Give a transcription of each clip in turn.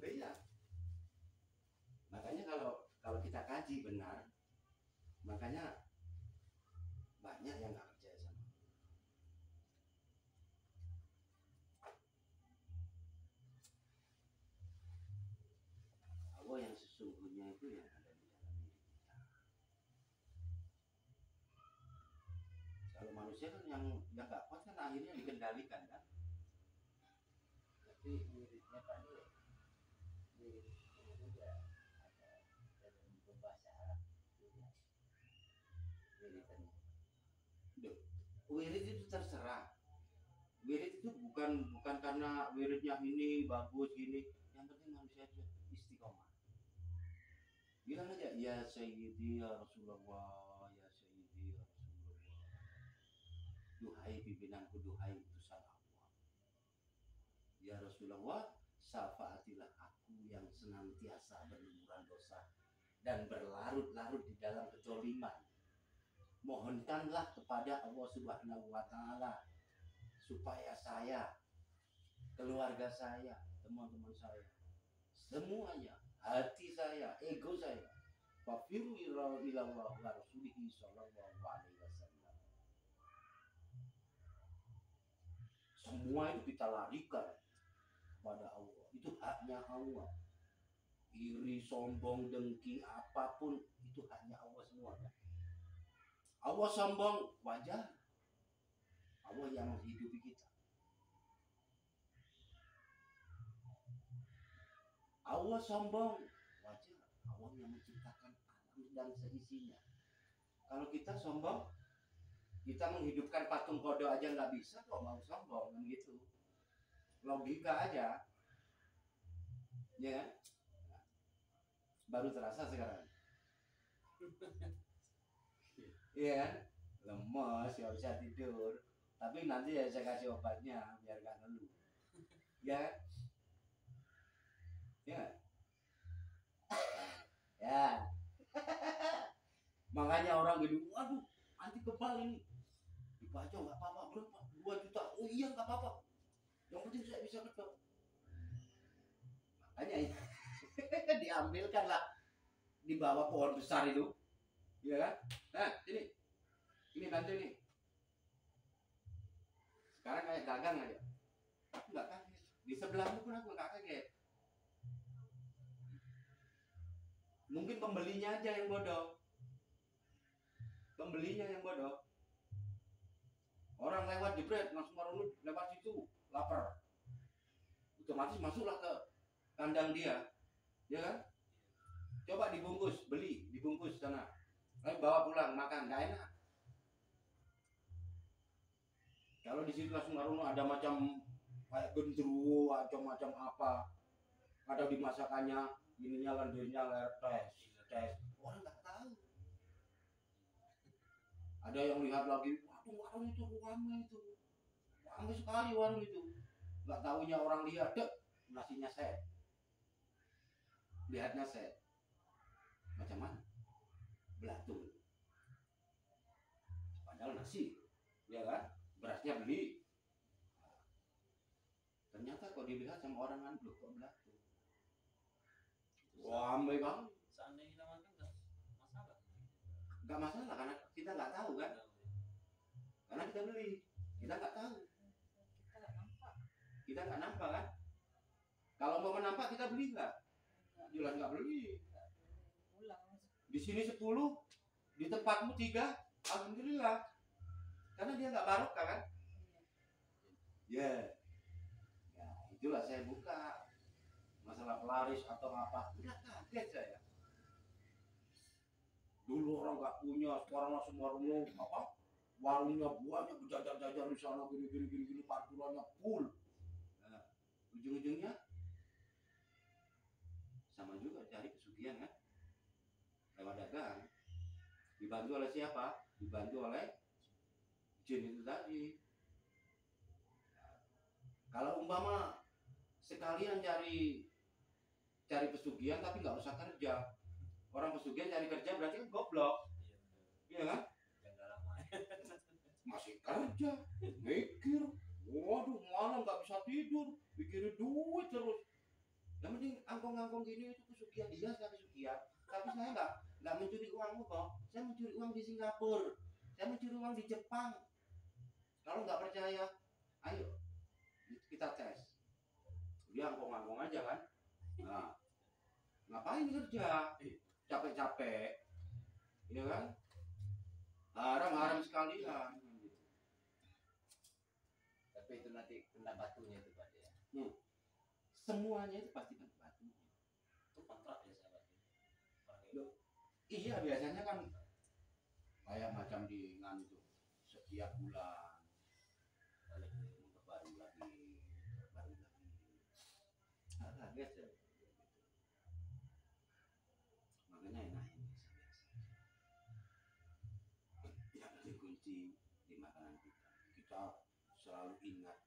Iya. Makanya kalau kita kaji benar, makanya banyak yang nggak percaya sama Allah yang sesungguhnya itu yang ada di dalam diri kita. Kalau manusia kan yang nggak kuat kan akhirnya dikendalikan kan. Tapi muridnya tadi murid juga ada dalam berbahasa Arab juga wiridannya. Wirid itu terserah. Wirid itu bukan karena wiridnya ini bagus gini. Yang penting manusia itu istiqomah. Bilang aja ya Sayyidi ya Rasulullah, ya Sayyidi ya Rasulullah. Duhai pimpinanku, duhai utusan Allah. Ya Rasulullah, syafaatilah aku yang senantiasa berlumuran dosa dan berlarut-larut di dalam kezaliman. Mohonkanlah kepada Allah Subhanahu wa taala supaya saya, keluarga saya, teman-teman saya, semuanya, hati saya, ego saya, fafiru ilallah wa rasulihi sallallahu alaihi wasallam. Semua itu kita larikan kepada Allah. Itu haknya Allah. Iri, sombong, dengki, apapun itu haknya Allah semua kan. Allah sombong wajar. Allah yang menghidupi kita. Allah sombong wajar. Allah yang menciptakan alam dan seisinya. Kalau kita sombong, kita menghidupkan patung kodok aja nggak bisa kok mau sombong kan gitu. Logika aja. Ya. Baru terasa sekarang. Iya kan? Lemes, nggak bisa tidur. Tapi nanti ya saya kasih obatnya biar nggak ngeluh. Ya. Ya. Ya. Makanya orang gini, waduh, anti kebal ini. Dibaca nggak apa-apa, berapa? 2 juta. Oh iya nggak apa-apa. Yang penting saya bisa kedok. Makanya ya, diambilkan lah di bawah pohon besar itu. Iya kan? Nah, ini bantu ini. Sekarang kayak dagang aja. Aku nggak kaget. Di sebelahmu pun aku nggak kaget. Mungkin pembelinya aja yang bodoh. Pembelinya yang bodoh. Orang lewat jebret langsung marunut lewat situ lapar. Otomatis masuklah ke kandang dia. Ya kan? Coba dibungkus, beli, dibungkus sana. Lalu bawa pulang makan, nggak enak. Kalau di situ langsung marunut ada macam kayak gendruwo, macam apa. Ada di masakannya ininya lendirnya tes. Orang nggak tahu. Ada yang lihat lagi, waduh warung itu ramai itu. Ramai sekali warung itu. Nggak tahunya orang lihat, dek, nasinya set. Lihatnya set. Macam mana? Belatung. Padahal nasi, ya kan? Berasnya beli. Ternyata kok dilihat sama orang kan, loh kok belatung. Ramai banget. Seandainya kita makan nggak masalah. Nggak masalah karena kita nggak tahu kan? Karena kita beli, kita nggak tahu. Kita nggak nampak kan? Kalau mau menampak kita beli nggak? Jelas nggak beli. Di sini 10, di tempatmu 3, alhamdulillah. Karena dia nggak barokah kan? Ya, ya itulah saya buka masalah pelaris atau apa. Udah kaget saya. Dulu orang nggak punya, sekarang langsung warungnya apa? Warungnya banyak berjajar-jajar di sana gini parkirannya full. Nah, ujung-ujungnya sama juga cari pesugihan kan? Lewat dagang. Dibantu oleh siapa? Dibantu oleh jin itu tadi. Kalau umpama sekalian cari pesugihan tapi nggak usah kerja. Orang pesugihan cari kerja berarti kan goblok. Iya kan? Masih kerja, mikir, waduh malam nggak bisa tidur, mikirin duit terus. Yang penting angkong-angkong gini itu kesugihan, iya saya kesugihan. Tapi saya nggak mencuri uangmu kok. Saya mencuri uang di Singapura. Saya mencuri uang di Jepang. Kalau nggak percaya, ayo kita tes. Dia angkong-angkong aja kan. Nah, ngapain kerja? Capek-capek, ya kan? Haram-haram sekalian. Tapi itu nanti kena batunya itu Pak ya. Semuanya itu pasti kena batunya. Itu kontrak ya sahabat. Iya biasanya kan kayak macam di ngan itu setiap bulan baru lagi. Alah biasa. Makanya enak ini yang penting kunci di makanan kita. Kita selalu ingat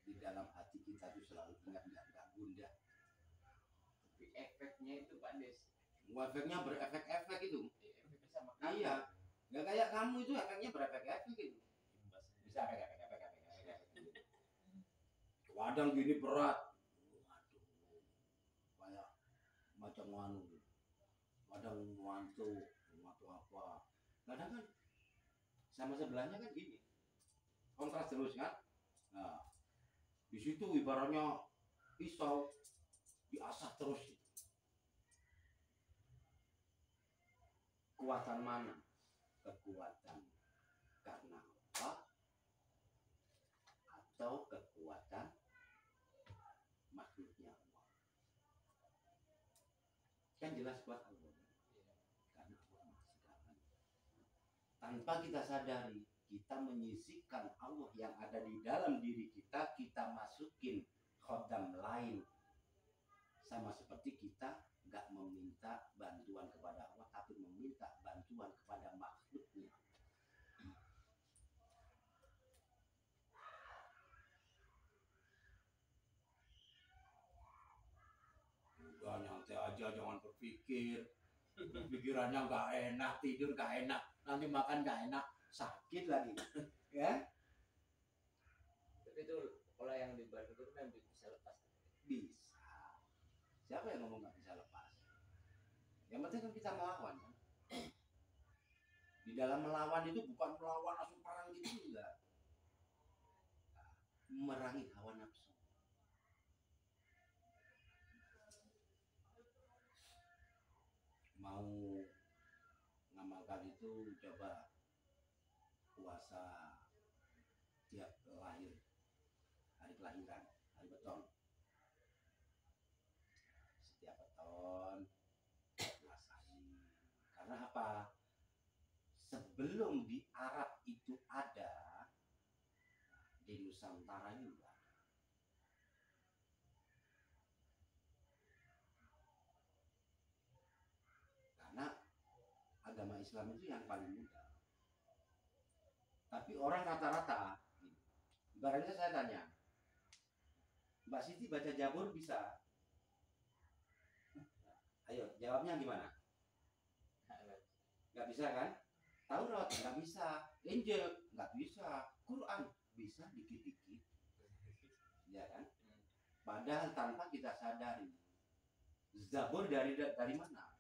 di dalam hati kita itu selalu ingat nggak gundah. Tapi efeknya itu Pak Des. Efeknya berefek-efek itu. Efeknya sama kamu. Iya. Nggak kayak kamu itu efeknya berefek-efek gitu. Bisa efek. Kadang gini berat. Waduh. Kayak macam anu. Kadang ngantuk atau apa. Kadang kan sama sebelahnya kan gini. Kontras terus kan. Nah, di situ ibaratnya pisau diasah terus. Kekuatan mana? Kekuatan karena apa? Atau kekuatan makhluknya Allah? Kan jelas kuat Allah. Karena Allah Maha Segala. Tanpa kita sadari, kita menyisihkan Allah yang ada di dalam diri kita, kita masukin khodam lain. Sama seperti kita nggak meminta bantuan kepada Allah, tapi meminta bantuan kepada makhluknya. Udah nyantai aja, jangan berpikir. Pikirannya nggak enak, tidur nggak enak, nanti makan nggak enak, sakit lagi, ya? Tapi itu pola yang di Bandung itu kan bisa lepas. Bisa. Siapa yang ngomong nggak bisa lepas? Yang penting kan kita melawan. Kan? Di dalam melawan itu bukan melawan langsung perang gitu enggak. Memerangi hawa nafsu. Mau ngamalkan itu coba puasa tiap lahir, hari kelahiran, hari beton. Setiap beton puasain. Karena apa? Sebelum di Arab itu ada, di Nusantara juga. Karena agama Islam itu yang paling mudah. Tapi orang rata-rata, ibaratnya saya tanya, Mbak Siti baca Jabur bisa? Ayo, jawabnya gimana? Nggak bisa kan? Taurat nggak bisa, Injil nggak bisa, Quran bisa dikit-dikit, ya kan? Padahal tanpa kita sadari, Zabur dari mana?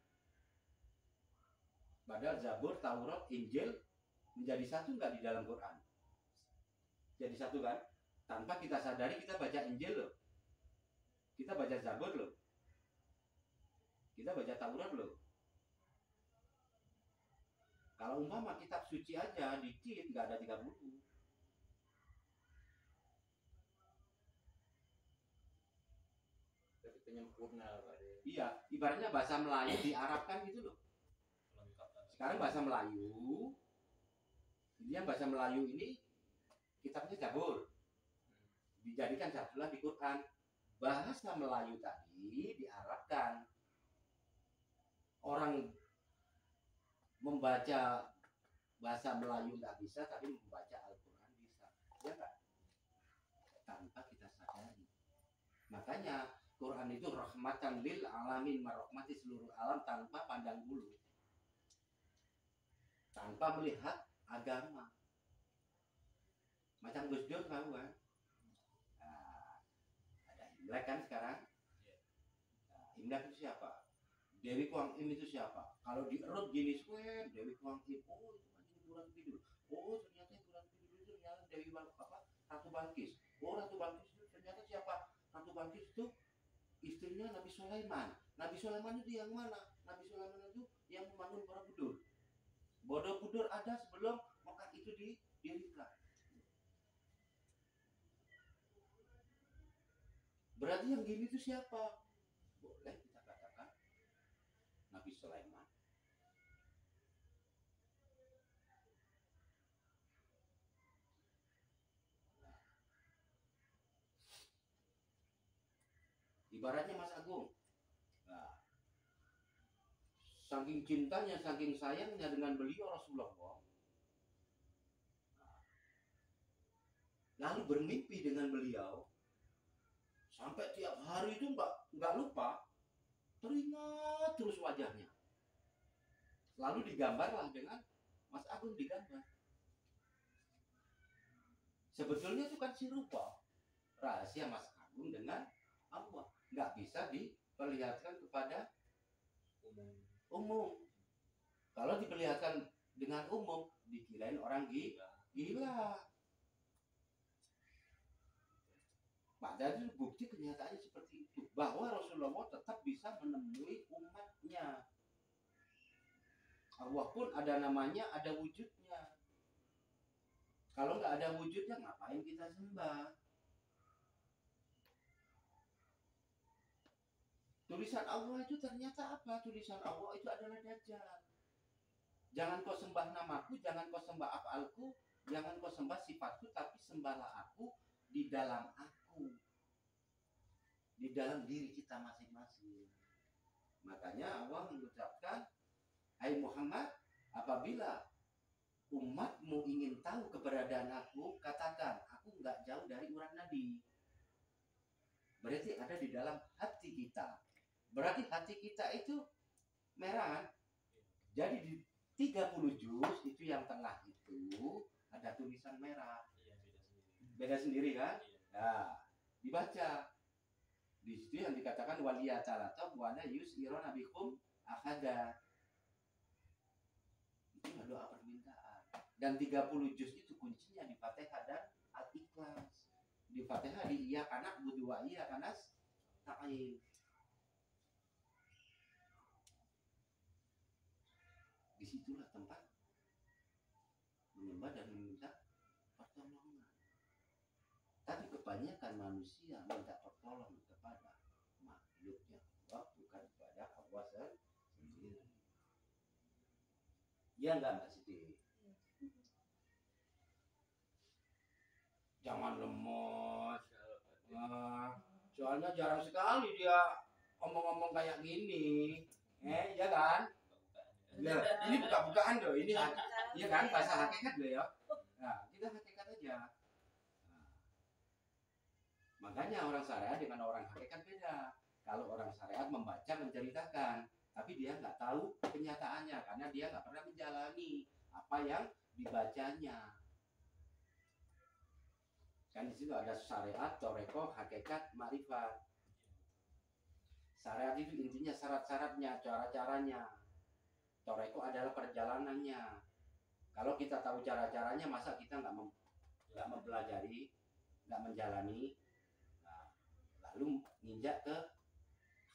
Padahal Zabur, Taurat, Injil menjadi satu nggak di dalam Quran? Jadi satu kan? Tanpa kita sadari kita baca Injil loh, kita baca Zabur loh, kita baca Taurat loh. Kalau umpama kitab suci aja dikit nggak ada 30. Tapi penyempurna Pak. Iya, ibaratnya bahasa Melayu di Arab kan gitu loh. Sekarang bahasa Melayu, yang bahasa Melayu ini kitabnya Zabur, dijadikan satulah di Quran. Bahasa Melayu tadi diarabkan. Orang membaca bahasa Melayu nggak bisa, tapi membaca Al-Quran bisa, ya kan? Tanpa kita sadari. Makanya Quran itu rahmatan lil alamin, merahmati seluruh alam tanpa pandang bulu, tanpa melihat agama. Macam Gus Dur tahu kan? Nah, ada Imlek kan sekarang? Imlek itu siapa? Dewi Kuang Im itu siapa? Kalau diurut gini square, Dewi Kuang Im, oh itu kan ini Bulan Kidul. Oh ternyata Bulan Kidul itu ternyata Dewi Ratu Balkis. Oh Ratu Balkis itu ternyata siapa? Ratu Balkis itu istrinya Nabi Sulaiman. Nabi Sulaiman itu yang mana? Nabi Sulaiman itu yang membangun Borobudur. Borobudur ada sebelum Mekah itu didirikan. Berarti yang gini itu siapa? Boleh kita katakan Nabi Sulaiman. Ibaratnya Mas Agung. Nah, saking cintanya, saking sayangnya dengan beliau Rasulullah. Lalu bermimpi dengan beliau. Sampai tiap hari itu nggak lupa. Teringat terus wajahnya. Lalu digambarlah dengan Mas Agung digambar. Sebetulnya itu kan sirupa. Rahasia Mas Agung dengan Allah. Nggak bisa diperlihatkan kepada umum. Kalau diperlihatkan dengan umum, dikirain orang gila. Padahal itu bukti kenyataannya seperti itu. Bahwa Rasulullah tetap bisa menemui umatnya. Allah pun ada namanya, ada wujudnya. Kalau nggak ada wujudnya, ngapain kita sembah? Tulisan Allah itu ternyata apa? Tulisan Allah itu adalah Dajjal. Jangan kau sembah namaku, jangan kau sembah af'alku, jangan kau sembah sifatku, tapi sembahlah aku di dalam aku. Di dalam diri kita masing-masing. Makanya Allah mengucapkan, hai Muhammad, apabila umatmu ingin tahu keberadaan aku, katakan, aku nggak jauh dari urat nadi. Berarti ada di dalam hati kita. Berarti hati kita itu merah. Jadi di 30 juz itu yang tengah itu ada tulisan merah. Beda sendiri kan? Nah, dibaca. Di situ yang dikatakan waliyatalatab wa ana yusiruna bikum ahada. Itu doa permintaan. Dan 30 juz itu kuncinya di Fatihah dan Al-Ikhlas. Di Fatihah di iya kanak budu wa iya kanas ta'in. Disitulah tempat menyembah dan meminta pertolongan. Tapi kebanyakan manusia minta pertolongan kepada makhluknya Allah, bukan kepada Allah sendiri. Ya enggak Mbak Siti? Jangan lemot. Soalnya jarang sekali dia ngomong-ngomong kayak gini. Ya kan? Nah, ini buka-bukaan loh, ini ya kan bahasa hakikat loh ya. Nah, kita hakikat aja. Nah, makanya orang syariat dengan orang hakikat beda. Kalau orang syariat membaca menceritakan, tapi dia nggak tahu kenyataannya karena dia nggak pernah menjalani apa yang dibacanya. Kan di situ ada syariat, toreko, hakikat, ma'rifat. Syariat itu intinya syarat-syaratnya, cara-caranya. Toreko adalah perjalanannya. Kalau kita tahu cara-caranya, masa kita nggak mempelajari, nggak menjalani, nah, lalu nginjak ke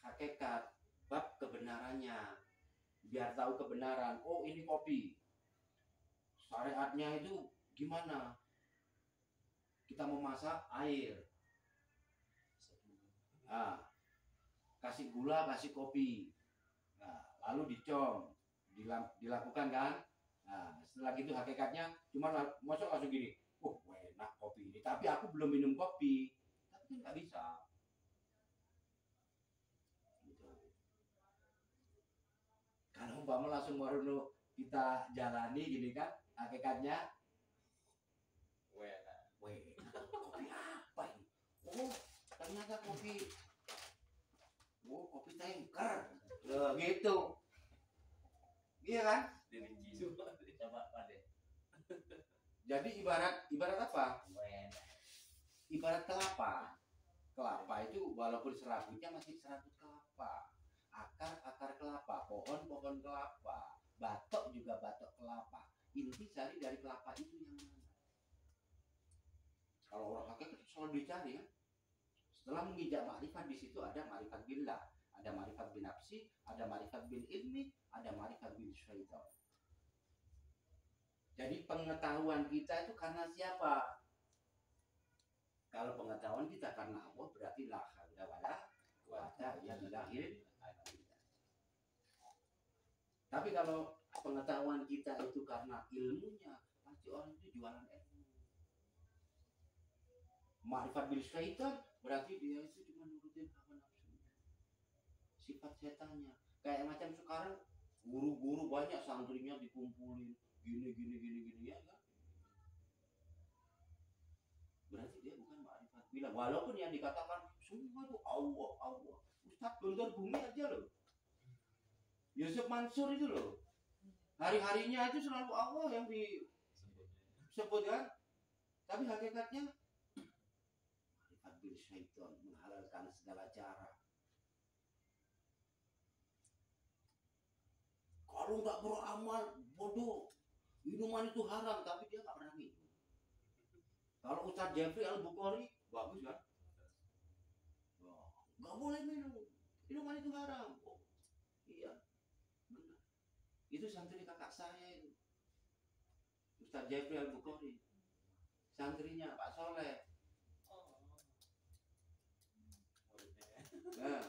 hakikat, bab kebenarannya, biar tahu kebenaran. Oh ini kopi, syariatnya itu gimana? Kita mau masak air, nah, kasih gula, kasih kopi, nah, lalu dicom. Dilakukan kan? Nah, setelah itu hakikatnya cuma masuk langsung gini, enak kopi ini, tapi aku belum minum kopi, tapi kan nggak bisa. Gitu. Kalau umpama langsung baru kita jalani gini kan, hakikatnya, kopi apa ini? Oh, ternyata kopi tanker, gitu. Iya kan? Coba Pak. Jadi ibarat apa? Ibarat kelapa. Kelapa itu walaupun serabutnya masih serabut kelapa. akar kelapa, pohon kelapa, batok juga batok kelapa. Inti cari dari kelapa itu yang mana? Kalau orang hakikat selalu dicari kan. Setelah menginjak ma'rifat, di situ ada ma'rifat billah, ada ma'rifat bin nafsi, ada ma'rifat bil ilmi, ada ma'rifat bil syaitan. Jadi pengetahuan kita itu karena siapa? Kalau pengetahuan kita karena Allah, berarti la haula wala quwata illa billahil aliyyil. Tapi kalau pengetahuan kita itu karena ilmunya, pasti orang itu jualan ilmu. Ma'rifat bil syaitan berarti dia itu cuma nurutin hawa nafsunya, sifat setannya. Kayak macam sekarang guru-guru banyak santrinya dikumpulin gini ya kan? Berarti dia bukan ma'rifat billah. Walaupun yang dikatakan semua itu Allah. Ustadz Guntur Bumi aja loh, Yusuf Mansur itu loh, hari-harinya itu selalu Allah yang disebut kan. Tapi hakikatnya ma'rifat bil syaitan, menghalalkan segala cara. Kalau nggak beramal, bodoh. Minuman itu haram, tapi dia nggak pernah minum. Kalau Ustadz Jeffrey Al-Bukhari, bagus kan? Nggak boleh minum. Minuman itu haram. Oh, iya, benar. Itu santri kakak saya itu. Ustadz Jeffrey Al-Bukhari. Santrinya Pak Soleh. Nah,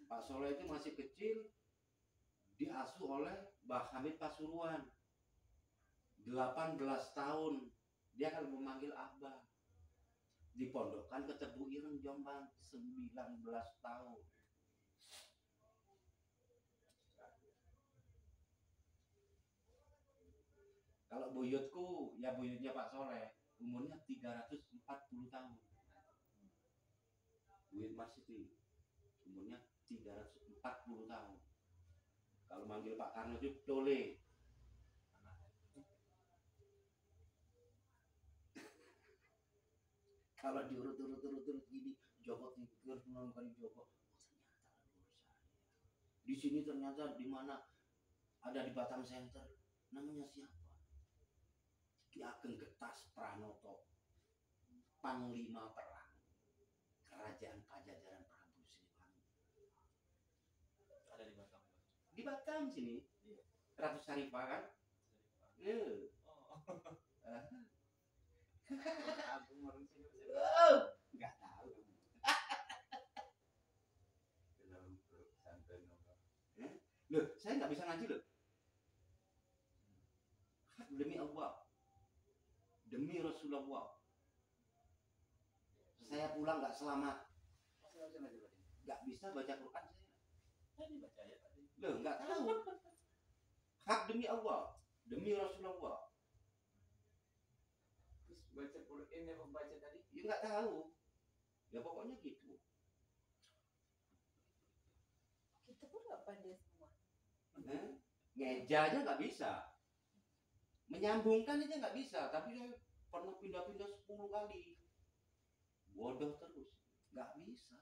Pak Soleh itu masih kecil, diasuh oleh Mbah Hamid Pasuruan. 18 tahun dia kan memanggil Abah. Dipondokkan ke Tebu Ireng Jombang 19 tahun. Kalau buyutku, ya buyutnya Pak Soleh, umurnya 340 tahun. Buyut Mas Siti umurnya 340 tahun. Kalau manggil Pak Karno itu Tole. Kalau diurut gini, Joko Tingkir, Sunan Kalijogo, di sini ternyata di mana ada di Batam Center, namanya siapa? Ki Ageng Getas Pranoto, Panglima Perang Kerajaan Pajajaran Prabu Siliwangi. Ada di Batam. Di Batam sini, Ratu Syarifah kan? Iya. Agung orang sini. Nggak tahu. Loh, saya nggak bisa ngaji loh. Demi Allah, demi Rasulullah, saya pulang nggak selamat. Nggak bisa baca Quran saya. Tadi baca ya tadi. Loh, nggak tahu. Hak demi Allah, demi Rasulullah. Terus baca Quran yang membaca tadi? Ya nggak tahu. Ya pokoknya gitu. Kita pun nggak pandai semua. Ngeja aja nggak bisa. Menyambungkan aja nggak bisa. Tapi saya pernah pindah-pindah 10 kali. Bodoh terus. Nggak bisa.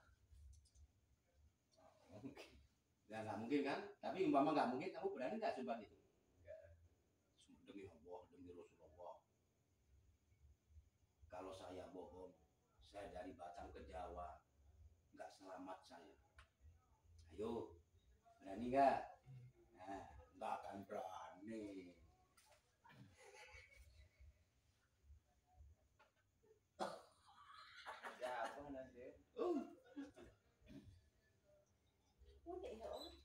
Ya nggak mungkin kan? Tapi umpama nggak mungkin, kamu berani nggak sumpah itu? Demi Allah, demi Rasulullah. Kalau saya bohong, saya dari Batam ke Jawa, nggak selamat saya. Ayo, berani nggak? Nah, nggak akan berani. Ya apa nanti? Unik ya Om.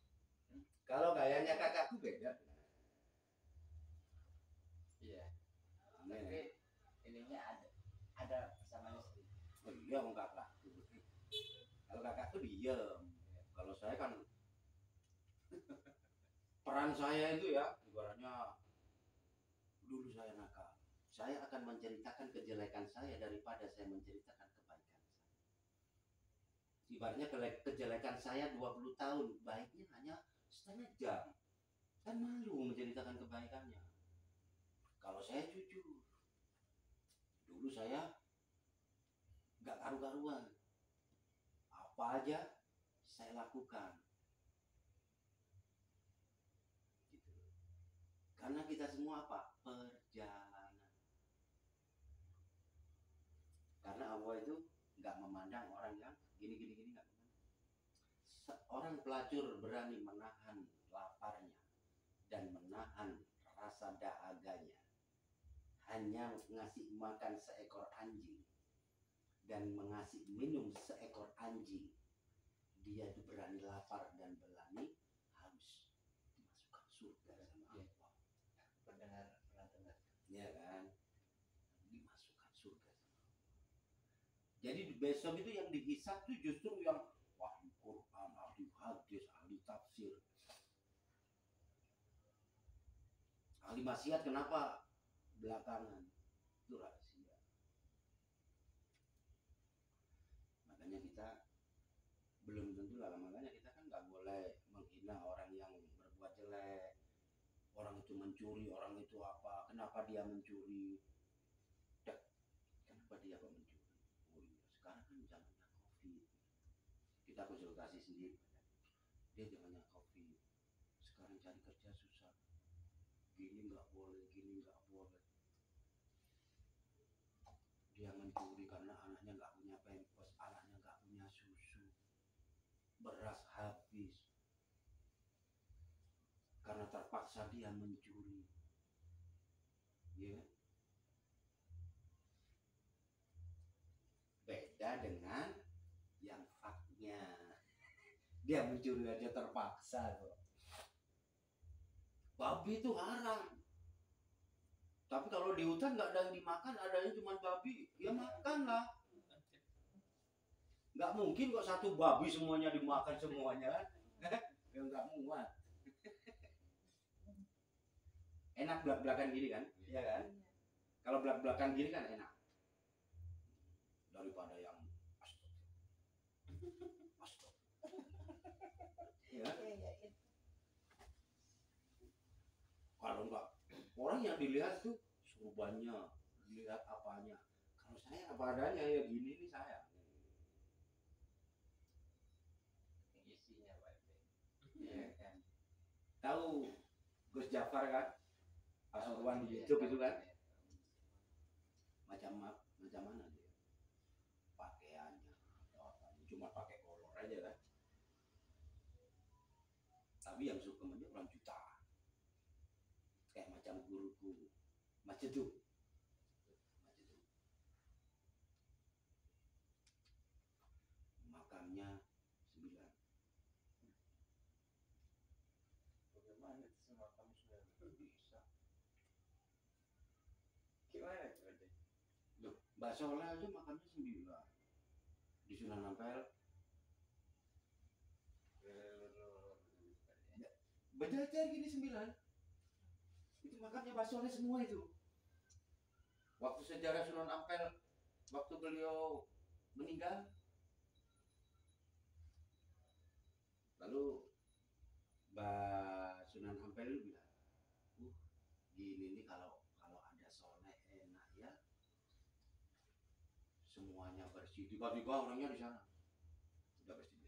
Kalau gayanya kakakku beda. Iya. Aneh. Tapi ininya ada pasangan istri. Oh iya, mau kakakku. Kalau kakakku diem. Kalau saya kan peran saya itu ya, ibaratnya dulu saya nakal. Saya akan menceritakan kejelekan saya daripada saya menceritakan kebaikan saya. Ibaratnya kejelekan saya 20 tahun, baiknya hanya setengah jam. Kan malu menceritakan kebaikannya. Kalau saya jujur, dulu saya nggak karu-karuan. Apa aja saya lakukan. Karena kita semua apa? Perjalanan. Karena Allah itu nggak memandang orang yang gini nggak memandang. Seorang pelacur berani menahan laparnya dan menahan rasa dahaganya. Hanya ngasih makan seekor anjing dan mengasih minum seekor anjing, dia itu berani lapar dan berani haus, dimasukkan surga sama Allah. Pernah dengar. Ya kan, dimasukkan surga sama Allah. Jadi besok itu yang dihisab tuh justru yang ahli Quran, ahli hadis, ahli tafsir, ahli maksiat. Kenapa belakangan? Itu rahasia. Makanya kita belum tentu lah, makanya kita kan nggak boleh menghina orang yang berbuat jelek. Orang itu mencuri, orang itu apa, kenapa dia mencuri, kenapa dia kok mencuri. Oh iya, sekarang kan zamannya COVID, kita konsultasi sendiri, dia zamannya COVID, sekarang cari kerja susah, gini nggak boleh, dia mencuri karena anaknya nggak punya pampers, anaknya nggak punya susu, beras habis, karena terpaksa dia mencuri, ya. Beda dengan yang faknya, dia mencuri aja terpaksa loh. Babi itu haram, tapi kalau di hutan nggak ada yang dimakan, adanya cuma babi, ya makanlah. Nggak mungkin kok satu babi semuanya dimakan semuanya kan. Ya nggak muat. Enak belak-belakan gini kan, iya kan? Kalau belak-belakan gini kan enak, daripada yang ya. Kalau enggak, orang yang dilihat tuh surbannya, dilihat apanya. Kalau saya apa adanya, ya gini nih saya. Isinya Pak. Ya kan? Tahu Gus Jafar kan? Pasuruan di YouTube itu kan? Macam mana dia? Pakaiannya, cuma pakai kolor aja kan? Tapi yang suka dia orang juta. Kayak macam guruku Macedu. Makamnya 9. Bagaimana itu semua kamu sudah bisa? Gimana itu berarti? Loh, Mbak Soleh aja makamnya 9 di Sunan Ampel. Berjajar gini 9. Itu makamnya Mbak Soleh semua itu. Waktu sejarah Sunan Ampel, waktu beliau meninggal, lalu Mbak Sunan Ampel itu bilang, gini nih kalau ada Soleh enak ya, semuanya bersih. Tiba-tiba orangnya di sana udah bersih.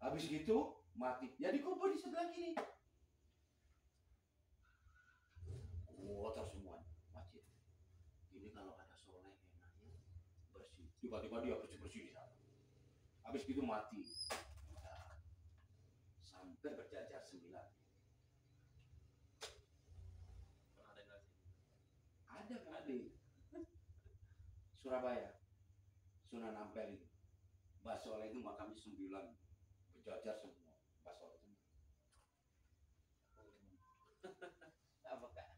Habis gitu mati, jadi kubur di sebelah kiri. Kotor semuanya masjid. Ini kalau ada Soleh enaknya bersih. Tiba-tiba dia bersih di sana. Habis gitu mati. Nah, sampai berjajar 9. Ada di Surabaya, Sunan Ampel itu. Mbak Soleh itu makamnya 9, berjajar semua. Mbak Soleh itu. Apa Kak?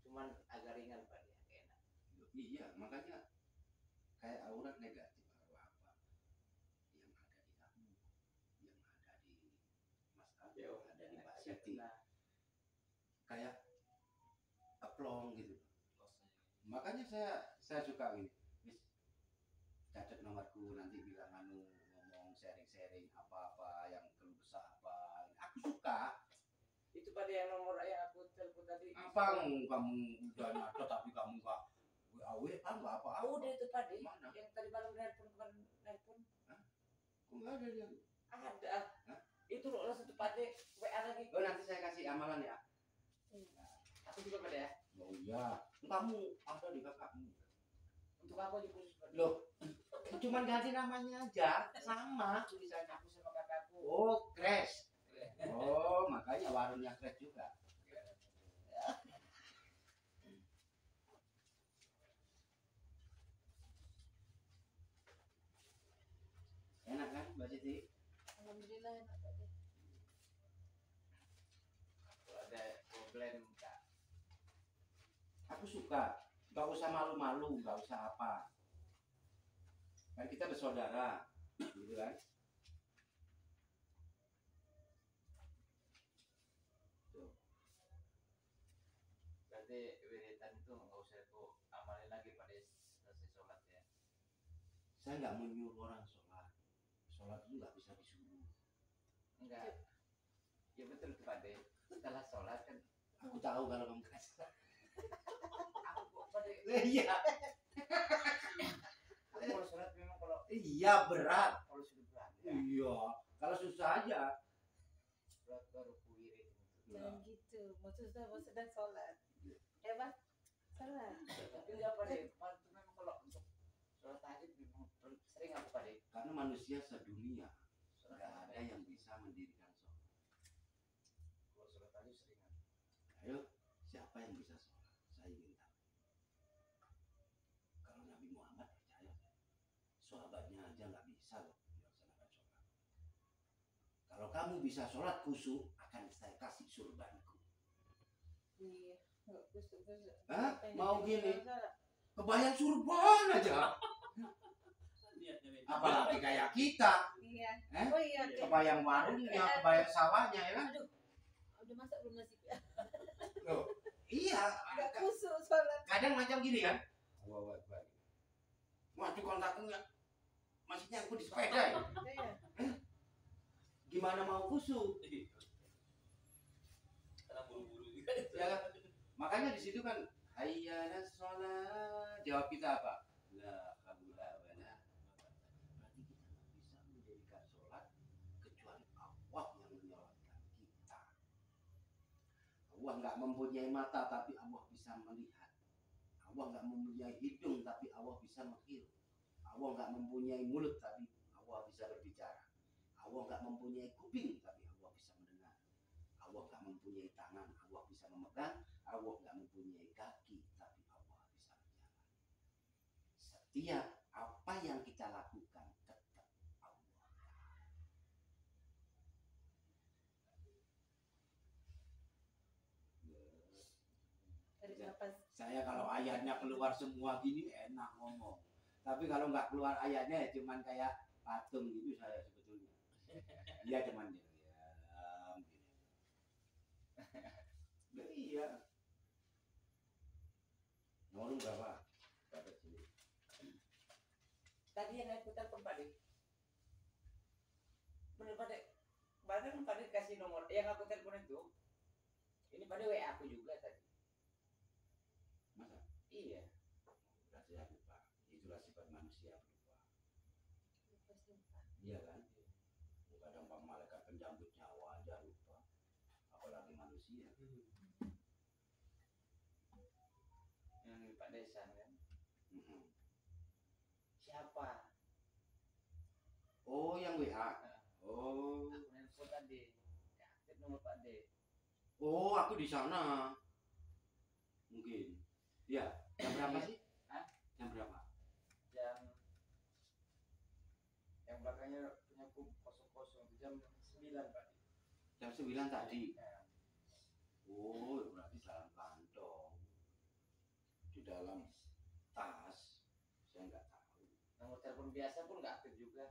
Cuman agak ringan Pak ya, enak. Iya, makanya kayak aurat negatif arwah apa yang ada di kamu, yang ada di Mas Abel, ada di Mbak Siti, kayak aplong gitu. Makanya saya suka ini, catat nomorku, nanti bilang ngomong sharing apa yang keluh kesah apa. Aku suka. Itu pada yang nomor yang aku telepon tadi. Apa kamu udah nyata tapi kamu nggak WA nggak apa-apa? Udah itu Pak Mana? yang tadi malam nelpon. Kok nggak ada dia? Ada. Hah? Itu loh langsung tuh Pak De WA lagi. Oh nanti saya kasih amalan ya. Aku juga Pak De ya. Oh iya. Kamu ada di kakakmu. Untuk aku aja khusus Pak De. Loh, cuman ganti namanya aja, sama tulisannya. Aku sama kakakku. Oh, Crash. Oh, makanya warungnya Crash juga. Enak kan, Mbak Siti? Alhamdulillah enak Pak De. Kalau ada problem Kak. Aku suka. Gak usah malu-malu, gak usah apa. Kan kita bersaudara, gitu kan? Berarti wiritan itu nggak usah aku amalin lagi Pak De selesai sholat ya. Saya nggak mau nyuruh orang sholat. Sholat itu nggak bisa disuruh. Enggak. Ya betul tuh Pak De. Setelah sholat kan Aku tahu kalau kamu nggak sholat. aku kok Pak De. Iya, Aku kalau sholat memang kalau iya berat. kalau sudah berat ya. Iya, kalau susah aja. Berat baru kuwirit. Jangan gitu. Mau susah mau sedang sholat. Pak. Sholat. Tapi enggak Pak De. Kalau itu memang kalau untuk sholat tahajud memang sering aku Pak De. Karena manusia sedunia nggak ada yang bisa mendirikan sholat. Kalau sholat tahajud sering aku. Ayo, siapa yang bisa sholat? Saya ingin tahu. Kalau Nabi Muhammad percaya, sahabatnya aja nggak bisa loh melaksanakan sholat. Kalau kamu bisa sholat khusyuk, akan saya kasih surbanku. Iya. Nggak kusuk-kusuk. Hah? Pengen Mau jadi gini? sholat. Kebayang surban aja. Apalagi kayak kita, Iya. Eh? Oh iya. oke. kebayang warungnya, kebayang sawahnya ya kan? Aduh. Udah masak belum nasi? Loh, iya. Nggak kusuk sholat. Kadang macam gini kan? Wah, waduh kontaknya masih nyangkut di sepeda ya? Iya. Gimana mau khusyuk? Karena buru-buru Ya kan? Makanya di situ kan hayya 'alas shalah. Jawab kita apa? La haula wala quwwata. Berarti kita nggak bisa mendirikan sholat kecuali Allah yang menyelamatkan kita. Allah nggak mempunyai mata tapi Allah bisa melihat. Allah nggak mempunyai hidung tapi Allah bisa menghirup. Allah nggak mempunyai mulut tapi Allah bisa berbicara. Allah nggak mempunyai kuping tapi Allah bisa mendengar. Allah nggak mempunyai tangan, Allah bisa memegang. Allah nggak mempunyai kaki tapi Allah bisa berjalan. Setiap apa yang kita lakukan tetap Allah. Dari nafas. Saya kalau ayatnya keluar semua gini enak ngomong. Tapi kalau nggak keluar ayatnya ya cuman kayak patung gitu saya sebetulnya. Iya cuman diam gini. Nah, iya. Nomor berapa? Berapa sini? Tadi yang aku telepon Pak De. Bener Pak De. Bahkan Pak De kasih nomor yang aku telepon itu. Ini Pak De WA aku juga tadi. Masa? Iya. Berarti saya lupa. Itulah sifat manusia berubah. Nafas lupa. Iya kan? Kadang Pak malaikat penjambut nyawa aja lupa. Apalagi manusia. Yang Pak Desan kan. Mm-mm. Siapa? Oh yang WA. Oh. Aku nelpon tadi. Aktif nomor Pak De. Oh aku di sana. Mungkin. Ya. Jam berapa sih? Hah? Jam berapa? Yang belakangnya punya aku kosong itu jam 9 Pak De. Jam 9 tadi. Ya. Oh berarti dalam kantong. Di dalam tas. Saya nggak tahu. Nomor telepon biasa pun nggak aktif juga.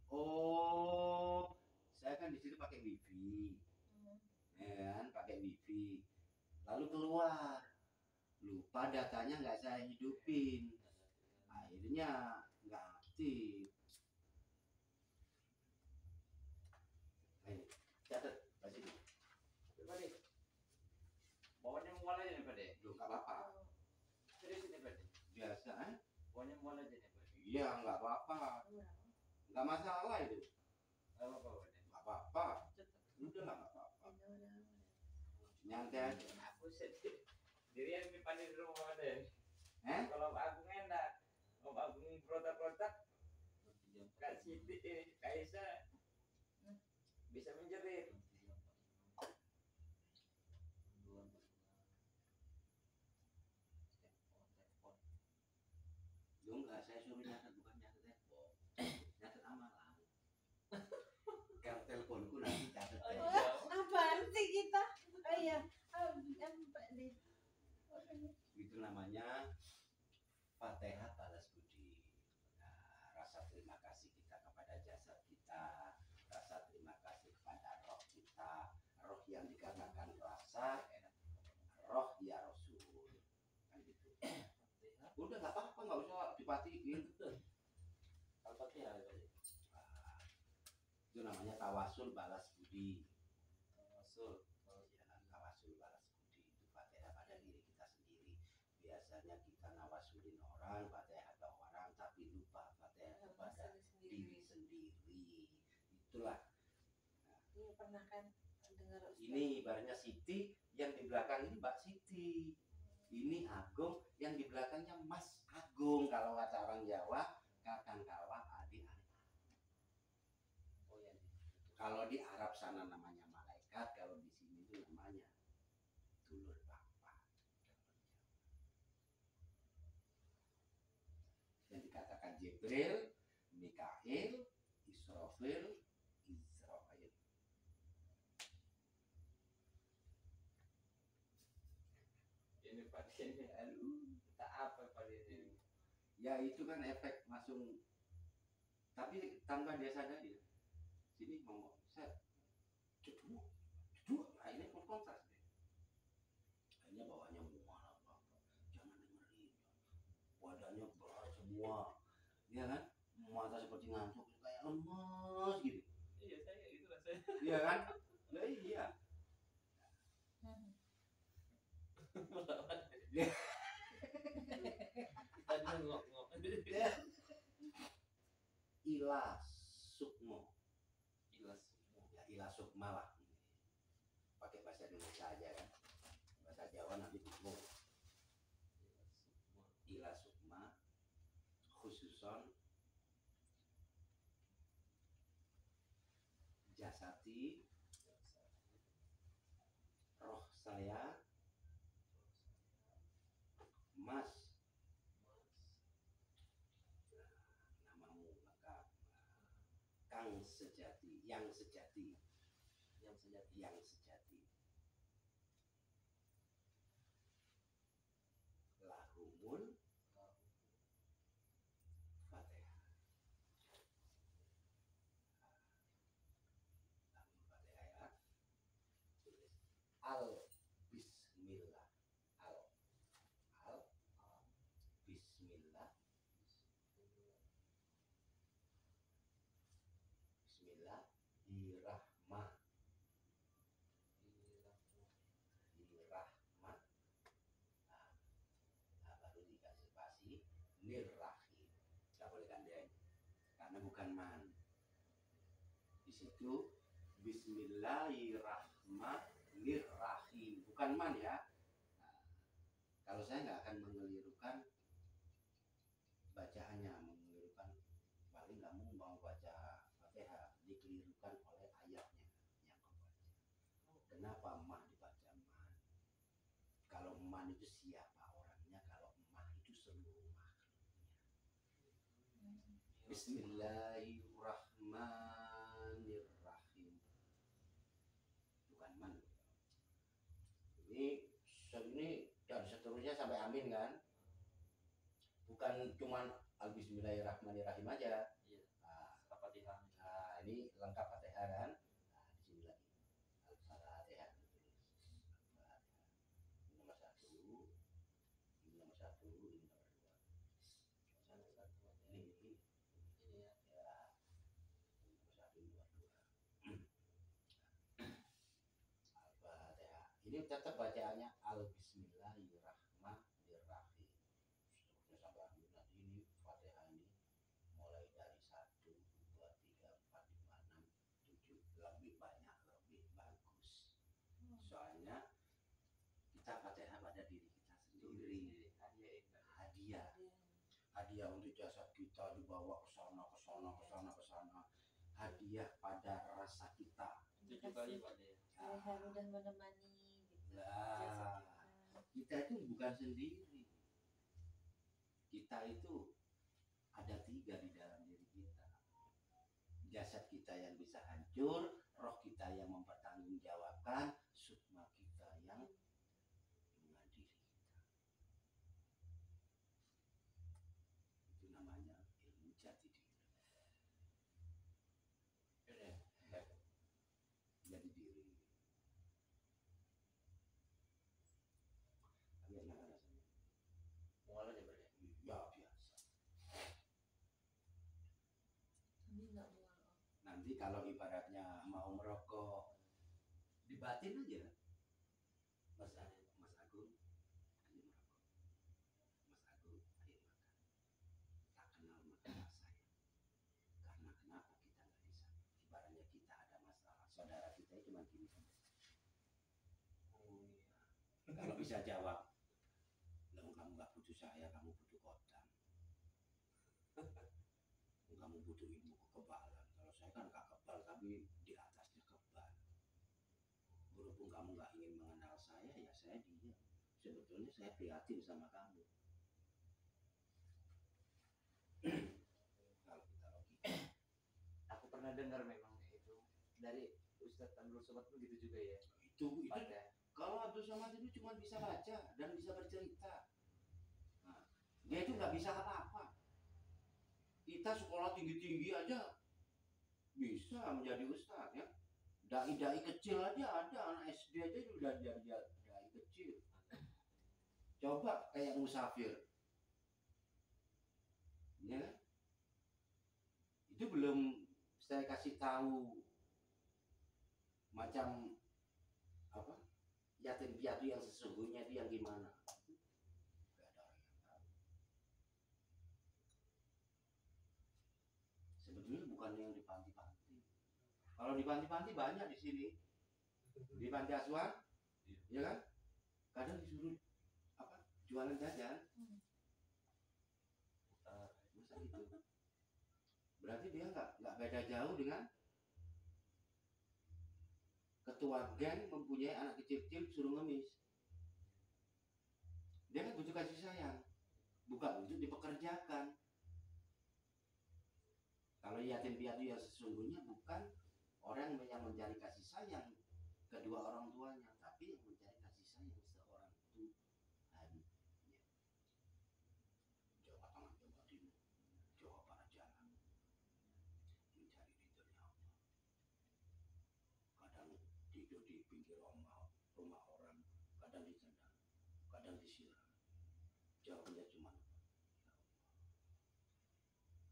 Oh, saya kan di situ pakai wifi, Hmm. ya kan, pakai wifi. Lalu keluar, lupa datanya nggak saya hidupin, akhirnya nggak aktif. Ayo, catat, kasih dulu. Pak De. Bawanya mual aja nih Pak De. Loh, nggak apa-apa, Serius ini Pak De. biasa, Bawanya mual aja nih Pak De. Iya, nggak apa-apa, Iya. nggak nggak masalah itu, Nggak apa-apa, Pak. nggak apa-apa, udah lah nggak apa-apa, nyantai aja. Aku sedih. Diri yang di rumah deh. Eh? Kalau Pak Agung enak, Om Agung protak-protak, Kak Siti, Kaisa bisa menjerit. Yo enggak, saya suruh nyatet, bukan nyatet telepon, nyatet amalan. Kalau teleponku nanti catet. Oh, Oh, iya. apaan sih kita? Oh iya, Itu namanya Fatihah balas budi. Nah, rasa terima kasih kita kepada jasad kita, rasa terima kasih kepada roh kita, roh yang dikatakan rasa, roh ya Rasul, kan gitu. Udah nggak apa-apa, nggak usah dipatiin. Al-Fatihah. Nah, itu namanya tawasul balas budi. Tawasul. Ya, tawasul balas budi itu Fatihah pada diri kita sendiri. Biasanya kita nawasulin orang, Fatihah ke orang, tapi lupa Fatihah kepada diri sendiri. Itulah. Iya pernah kan dengar Ustaz. Ini ibaratnya Siti, yang di belakang ini Mbak Siti. Ini Agung, yang di belakangnya Mas Agung. Kalau kata orang Jawa, kakang kawah adik adik. Oh ya. Kalau di Arab sana namanya malaikat, kalau di sini itu namanya dulur bapak. Yang dikatakan Jibril, Mikail, Israfil, Israel. Ini Pak ini, aduh, tak apa Pak ini. Ya itu kan efek langsung, tapi tanpa dia sadari. Sini ngomong, saya ceduk, nah ini full kontras deh. Akhirnya bawahnya mual apa, jangan dengerin, badannya berat semua, ya kan, mata seperti ngantuk, kayak lemes gitu, Iya saya itu lah saya. iya kan, ya iya. Tadi ngomong. Ila sukmo, Ilas. ya ila sukma lah, pakai bahasa Indonesia aja kan, bahasa Jawa nanti bingung. Ila sukma khususon jasati roh saya Mas, namamu lengkap, Kang sejati, yang sejati, yang sejati, lahumul Fatihah. Lahumul Fatihah ya. Tulis al bismillah, al bismillah, bismillahirrahmanirrahim, nah, baru dikasih spasi nirrahim, nggak boleh gandeng karena bukan man. Di situ bismillahirrahmanirrahim, bukan man ya. Nah, kalau saya nggak akan mengelirukan bacaannya, mengelirukan, paling kamu mau baca Fatihah dikelirukan oleh ayatnya yang kau baca. Kenapa mah dibaca man? Kalau man itu siapa orangnya, kalau mah itu seluruh makhluknya. Bismillahirrahmanirrahim, bukan man. Ini dan seterusnya sampai amin kan, bukan cuman al bismillahirrahmanirrahim aja. Iya. Nah, Al-Fatihah. nah ini lengkap Fatihah kan. Nah di sini lagi Al-Fatihah, ini nomor satu, ini nomor satu, ini nomor dua, ini Ini ya. ya, ini nomor satu, ini nomor dua. Al-Fatihah ini tetap bacaannya al bismillahirrahmanirrahim, seterusnya sampai akhir. Nanti ini Fatihah ini mulai dari 1, 2, hadiah untuk jasad kita dibawa ke sana ke sana ke sana ke sana, hadiah pada rasa kita. 7 kali Pak ya. Leher udah menemani gitu. Lah, kita itu bukan sendiri. Kita itu ada 3 di dalam diri kita. Jasad kita yang bisa hancur, roh kita yang mempertanggungjawabkan, sukma kita yang mengadili kita. Itu namanya ilmu jati diri. Jati diri. Lihat nggak rasanya? Mual aja Pak ya. Ya biasa. Kami nggak mual. Nanti kalau ibaratnya mau merokok, dibatin aja. Mas Agung, ayo merokok. Mas Agung, ayo makan. Tak kenal maka tak sayang. Karena kenapa kita nggak bisa? Ibaratnya kita ada masalah, saudara kita cuma gini. Oh iya. Kalau bisa jawab, "Lah, kamu nggak butuh saya, kamu butuh kodam. Kamu butuh ilmu kekebalan. Kalau saya kan nggak kebal, tapi di atasnya kebal. Berhubung kamu nggak ingin mengenal saya, ya saya diam. Sebetulnya saya prihatin sama kamu." Kalau kita logika, Aku pernah dengar memang itu dari Ustadz Abdul Somad pun gitu juga ya. itu Pada kalau Abdul Somad itu cuma bisa baca dan bisa bercerita. Nah, dia itu nggak bisa apa-apa. Kita sekolah tinggi-tinggi aja bisa menjadi ustadz ya. Dai-dai kecil aja ada, anak SD aja udah jadi dai kecil. Coba kayak musafir, ya kan? Itu belum saya kasih tahu macam apa yatim piatu yang sesungguhnya dia yang gimana. Gak ada orang yang tahu. Sebetulnya bukan yang di panti-panti. Kalau di panti-panti banyak di sini. Di panti asuhan, ya kan? Kadang disuruh apa? Jualan jajan. Masa gitu? Berarti dia nggak beda jauh dengan ketua geng mempunyai anak kecil-kecil suruh ngemis. Dia kan butuh kasih sayang, bukan untuk dipekerjakan. Kalau yatim piatu yang sesungguhnya bukan orang yang mencari kasih sayang kedua orang tuanya, tapi yang mencari kasih sayang seorang Tuhan. Jawa Tengah, Jawa Timur, Jawa Barat jalan mencari ridhonya Allah. Kadang tidur di pinggir rumah orang, kadang ditendang, kadang disiram. Jawabnya cuma ya Allah.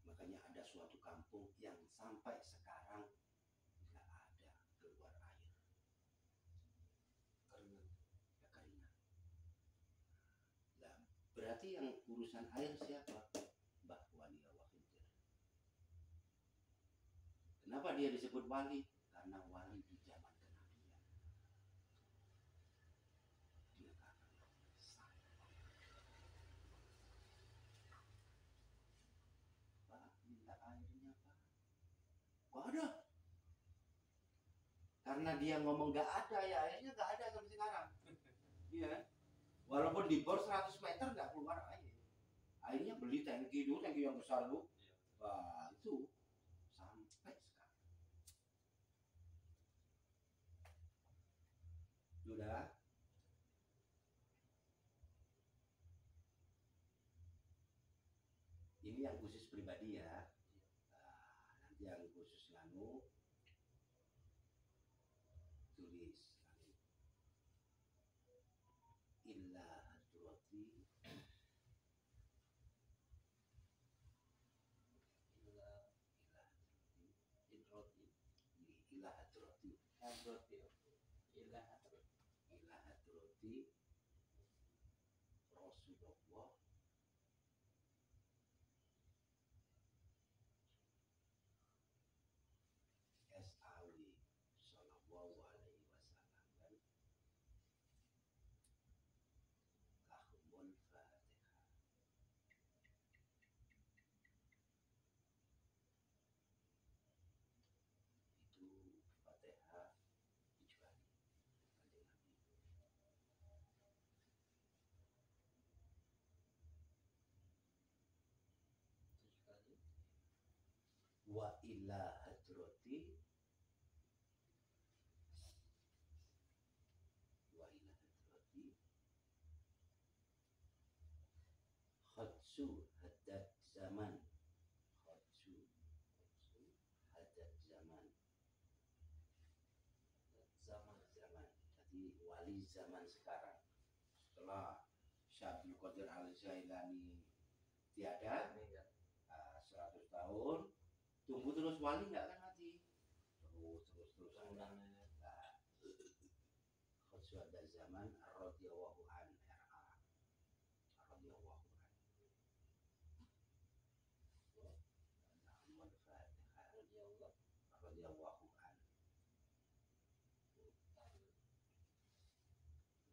Makanya ada suatu kampung yang sampai sekarang nggak ada keluar air, kekeringan. Nah, berarti yang urusan air siapa? Mbah Wali Al-Khidir. Kenapa dia disebut wali? Karena wali di zaman kenabian. Dia katakan Pak, minta airnya Pak. Gak ada. Karena dia ngomong gak ada, ya airnya gak ada sampai sekarang. Iya. Walaupun di bor 100 meter gak keluar air. Akhirnya beli tangki dulu, tangki yang besar dulu. Wah, itu sampai sekarang. Sudah. Ini yang khusus pribadi ya. Nah, nanti yang khusus nganu tulis illa hadrati illa hadrati Ilah Rasulullah SAW sallallahu alaihi wasallam kan lahumul fatihah. wa ila hadrati khadsu hadat zaman khadsu hadat zaman jadi wali zaman sekarang setelah Syekh Abdul Qadir Al-Jailani tiada 100 tahun tunggu terus wali nggak kan nanti terus ada khadsu hadat zaman radhiyallahu an radhiyallahu radhiyallahu an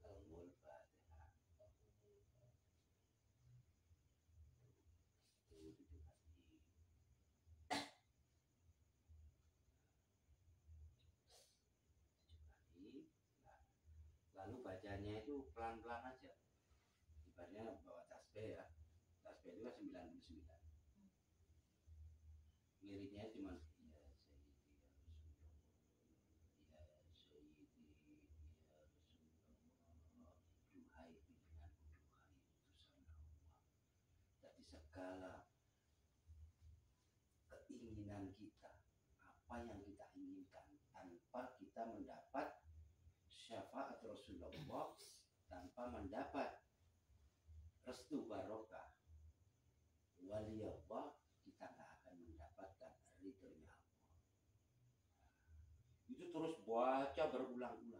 Lahumul Fatihah. Itu 7 kali. Nah, lalu bacanya itu pelan-pelan aja. Ibaratnya bawa tasbih ya. Tasbih itu kan 99. Liriknya cuma segala keinginan kita, apa yang kita inginkan tanpa kita mendapat syafaat Rasulullah, tanpa mendapat restu barokah wali Allah, kita nggak akan mendapatkan ridhonya Allah. Itu terus baca berulang-ulang